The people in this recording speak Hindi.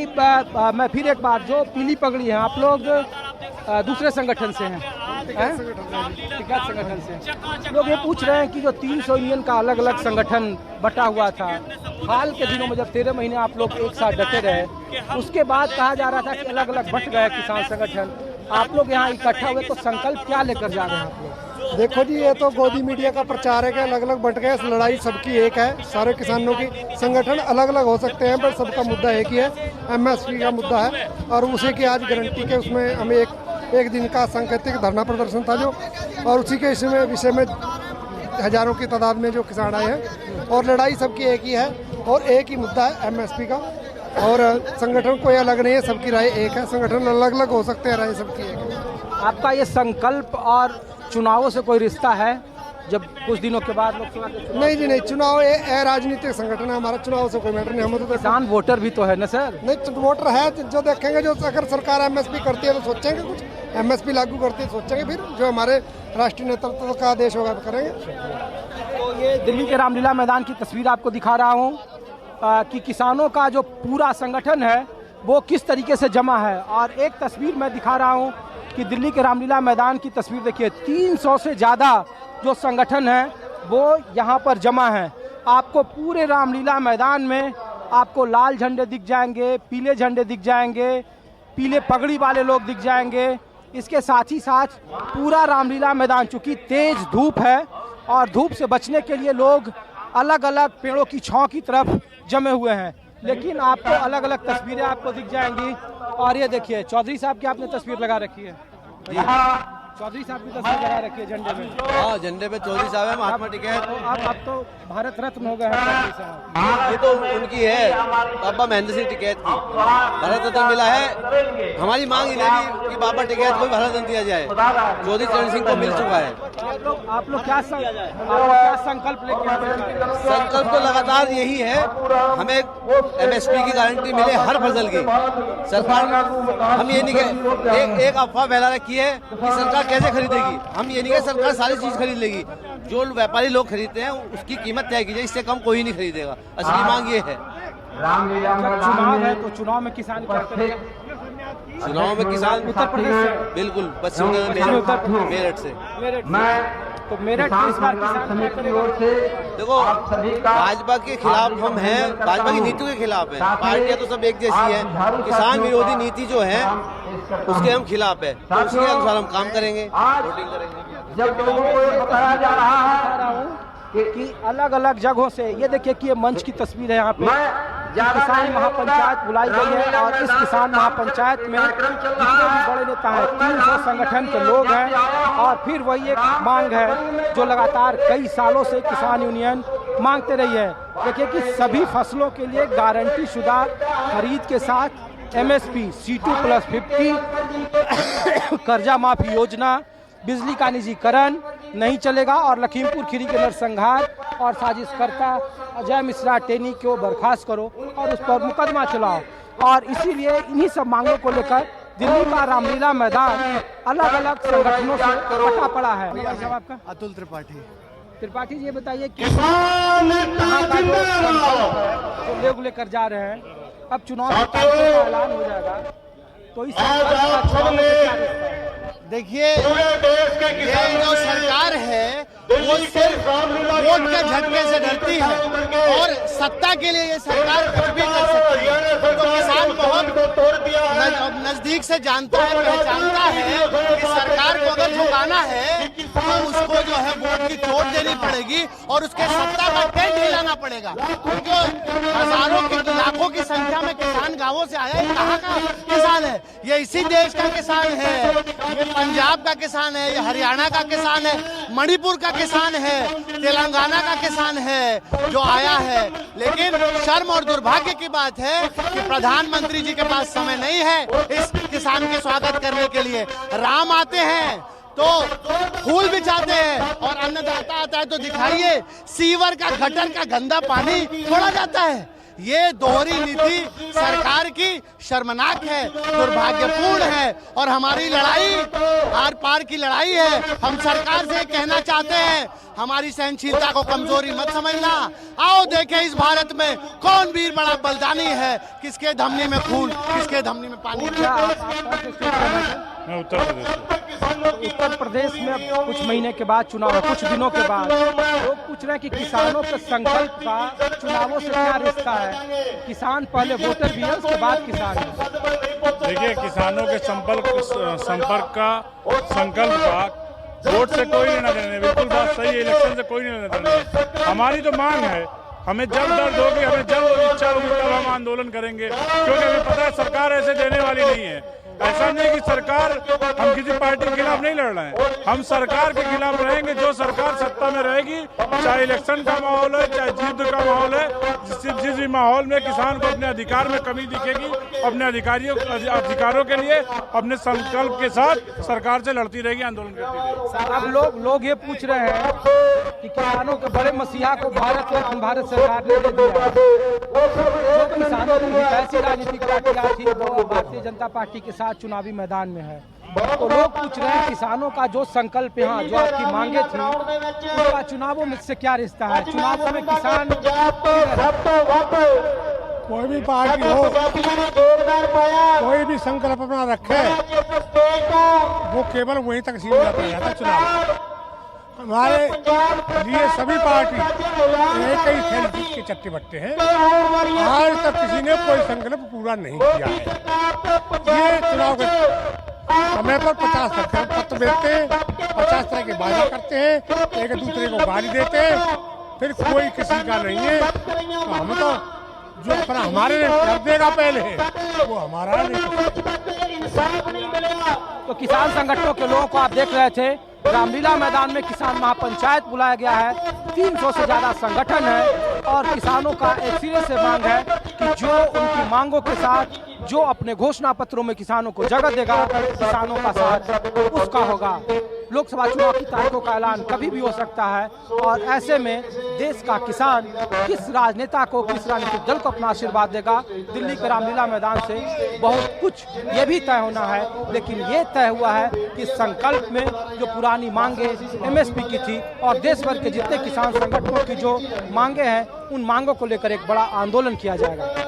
कि मैं फिर एक बार, जो पीली पगड़ी है, आप लोग दूसरे संगठन से हैं? टिकैत संगठन से। लोग ये पूछ रहे हैं कि जो 300 यूनियन का अलग अलग संगठन बटा हुआ था, हाल के दिनों में जब 13 महीने आप लोग एक साथ डटे रहे, उसके बाद कहा जा रहा था कि अलग अलग बट गए किसान संगठन, आप लोग यहाँ इकट्ठा हुए, तो संकल्प क्या लेकर जा रहे हैं आप लोग? देखो जी, ये तो गोदी मीडिया का प्रचार है कि अलग अलग बट गए, लड़ाई सबकी एक है। सारे किसानों की संगठन अलग अलग हो सकते हैं पर सबका मुद्दा एक ही है, एमएसपी का मुद्दा है। और उसी की आज गारंटी के उसमें हमें एक दिन का सांकेतिक धरना प्रदर्शन था जो, और उसी के विषय में हजारों की तादाद में जो किसान आए हैं, और लड़ाई सबकी एक ही है और एक ही मुद्दा है एमएसपी का। और संगठन कोई अलग नहीं है, सबकी राय एक है। संगठन अलग अलग हो सकते हैं, राय सबकी एक है। आपका ये संकल्प और चुनावों से कोई रिश्ता है? जब कुछ दिनों के बाद लोकसभा के चुनाव? नहीं जी नहीं, चुनाव ये राजनीतिक संगठन है हमारा, चुनाव से कोई मैटर नहीं। हम तो किसान वोटर भी तो है ना सर? नहीं, वोटर है जो देखेंगे, जो अगर सरकार एमएसपी करती है तो सोचेंगे, कुछ एमएसपी लागू करती है सोचेंगे, फिर जो हमारे राष्ट्रीय नेतृत्व का आदेश होगा तो करेंगे। तो ये दिल्ली के रामलीला मैदान की तस्वीर आपको दिखा रहा हूँ कि किसानों का जो पूरा संगठन है वो किस तरीके से जमा है। और एक तस्वीर मैं दिखा रहा हूँ कि दिल्ली के रामलीला मैदान की तस्वीर देखिए, 300 से ज़्यादा जो संगठन है वो यहाँ पर जमा है। आपको पूरे रामलीला मैदान में आपको लाल झंडे दिख जाएंगे, पीले झंडे दिख जाएंगे, पीले पगड़ी वाले लोग दिख जाएंगे। इसके साथ ही साथ पूरा रामलीला मैदान, चूँकि तेज धूप है और धूप से बचने के लिए लोग अलग अलग पेड़ों की छांव की तरफ जमे हुए हैं, लेकिन आपको अलग अलग तस्वीरें आपको दिख जाएंगी। और ये देखिए, चौधरी साहब की आपने तस्वीर लगा रखी है, चौधरी साहब की तस्वीर लगा रखी है झंडे में। हाँ, झंडे पे चौधरी साहब है, महात्मा टिकैत। अब तो भारत रत्न हो गए हैं चौधरी साहब। ये तो उनकी है, बाबा महेंद्र सिंह टिकैत की भारत रत्न मिला है। हमारी मांग ये है कि बाबा टिकैत को भी भारत रत्न दिया जाए, चौधरी चरण सिंह को मिल चुका है। आप लोग क्या संकल्प लेके आए हैं? संकल्प तो लगातार यही है, हमें एमएसपी की गारंटी मिले हर फसल की। सरकार, हम ये नहीं कह, एक अफवाह फैला रखी है कि सरकार कैसे खरीदेगी। हम ये नहीं कह सरकार सारी चीज खरीद लेगी, जो व्यापारी लोग खरीदते हैं उसकी कीमत तय की जाए, इससे कम कोई नहीं खरीदेगा। असली मांग ये है। चुनाव है तो चुनाव में किसान क्या करेगा? चुनाव में किसान उत्तर प्रदेश से, बिल्कुल पश्चिम मेरठ से। तो मेरठ में इस बार किसान क्या करेगा? देखो, भाजपा के खिलाफ हम हैं, भाजपा की नीतियों के खिलाफ हैं। पार्टियां तो सब एक जैसी है, किसान विरोधी नीति जो है उसके हम खिलाफ है, तो उसके अनुसार हम काम करेंगे, वोटिंग करेंगे। जब लोगों को ये बताया जा रहा है कि अलग अलग जगहों से, ये देखिए कि ये मंच की तस्वीर है, यहाँ पे किसान महापंचायत बुलाई गई है और इस किसान महापंचायत में जितने भी बड़े नेता हैं, 300 संगठन के लोग हैं। और फिर वही एक मांग है जो लगातार कई सालों से किसान यूनियन मांगते रही है। देखिए कि सभी फसलों के लिए गारंटी शुदा खरीद के साथ एमएसपी, C2+50, कर्जा माफी योजना, बिजली का निजीकरण नहीं चलेगा और लखीमपुर खीरी के नरसंहार और साजिशकर्ता अजय मिश्रा टेनी को बर्खास्त करो और उस पर मुकदमा चलाओ। और इसीलिए इन्हीं सब मांगों को लेकर दिल्ली का रामलीला मैदान अलग अलग संगठनों से फटा पड़ा है। साहब आपका? अतुल त्रिपाठी जी, ये बताइए कहाँ का जो लोग लेकर जा रहे हैं, अब चुनाव का ऐलान हो जाएगा तो इस देखिए, ये जो सरकार है वो सिर्फ वोट के झटके से डरती है और सत्ता के लिए ये सरकार कुछ भी कर सकती है। तो किसान बहुत नजदीक से जानता है, पहचानता है कि सरकार को अगर झुकाना है तो उसको जो है वोट की चोट देनी पड़ेगी और उसके सत्ता का टेंट हिलाना पड़ेगा। जो हजारों की, लाखों की संख्या में किसान गांवों से आया, ये कहाँ का किसान है? ये इसी देश का किसान है, ये पंजाब का किसान है, ये हरियाणा का किसान है, मणिपुर का किसान है, तेलंगाना का किसान है जो आया है। लेकिन शर्म और दुर्भाग्य की बात है कि प्रधानमंत्री जी के पास समय नहीं है इस किसान के स्वागत करने के लिए। राम आते हैं तो फूल बिछाते हैं और अन्नदाता आता है तो दिखाइए सीवर का, गटर का गंदा पानी छोड़ा जाता है। ये दोहरी नीति सरकार की शर्मनाक है, दुर्भाग्यपूर्ण है और हमारी लड़ाई आर पार की लड़ाई है। हम सरकार से कहना चाहते हैं, हमारी सहनशीलता को कमजोरी मत समझना। आओ देखें इस भारत में कौन वीर बड़ा बलिदानी है, किसके धमनी में खून, किसके धमनी में पानी। मैं उत्तर प्रदेश से। उत्तर प्रदेश में अब कुछ महीने के बाद चुनाव है, कुछ दिनों के बाद लोग पूछ रहे हैं कि किसानों के संकल्प का चुनावों से क्या रिश्ता है। किसान पहले वोटर भी है, उसके बाद किसान है। देखिए, किसानों के संपर्क का संकल्प का वोट से कोई लेना देना नहीं। बिल्कुल बात सही है, इलेक्शन से कोई लेना देना नहीं। हमारी तो मांग है, हमें जब दर्द होगी, हमें जब इच्छा होगी तब हम आंदोलन करेंगे, क्योंकि हमें पता है सरकार ऐसे देने वाली नहीं है। ऐसा नहीं कि सरकार, हम किसी पार्टी के खिलाफ नहीं लड़ रहे हैं, हम सरकार के खिलाफ रहेंगे। जो सरकार सत्ता में रहेगी, चाहे इलेक्शन का माहौल है, चाहे युद्ध का माहौल है, जिस भी माहौल में किसान को अपने अधिकार में कमी दिखेगी, अपने अधिकारों के लिए अपने संकल्प के साथ सरकार से लड़ती रहेगी, आंदोलन करती रहेगी। अब लोग ये पूछ रहे हैं कि किसानों के बड़े मसीहा को भारत सरकार ने दे दिया। जो किसानों की ऐसी राजनीतिक पार्टियां थी वो भारतीय जनता पार्टी के साथ चुनावी मैदान में है। तो लोग पूछ रहे हैं किसानों का जो संकल्प यहाँ, जो आपकी मांगे थी, उसका चुनावों में से क्या रिश्ता है। चुनावों में किसान कोई भी पार्टी हो, कोई भी संकल्प अपना रखे, वो केवल वहीं तक सीमित रहता है। चुनाव हमारे लिए सभी पार्टी एक ही खेल जीत के चट्टे बट्टे हैं। आज तक किसी ने कोई संकल्प पूरा नहीं किया है। ये चुनाव के समय पर 50 संकल्प पत्र देते हैं, 50 तरह के वादा करते हैं, एक दूसरे को गाली देते हैं, फिर कोई किसी का नहीं है। तो हम तो जो अपना हमारे कर देगा पहले, वो हमारा नहीं। तो किसान संगठनों के लोगों को आप देख रहे थे, रामलीला मैदान में किसान महापंचायत बुलाया गया है। 300 से ज्यादा संगठन है और किसानों का एक सिरे से मांग है कि जो उनकी मांगों के साथ, जो अपने घोषणा पत्रों में किसानों को जगह देगा, किसानों का साथ उसका होगा। लोकसभा चुनाव की तारीखों का ऐलान कभी भी हो सकता है और ऐसे में देश का किसान किस राजनेता को, किस राजनीतिक दल को अपना आशीर्वाद देगा, दिल्ली के रामलीला मैदान से बहुत कुछ ये भी तय होना है। लेकिन ये तय हुआ है कि संकल्प में जो पुरानी मांगे MSP की थी और देश भर के जितने किसान संगठनों की जो मांगे हैं, उन मांगों को लेकर एक बड़ा आंदोलन किया जाएगा।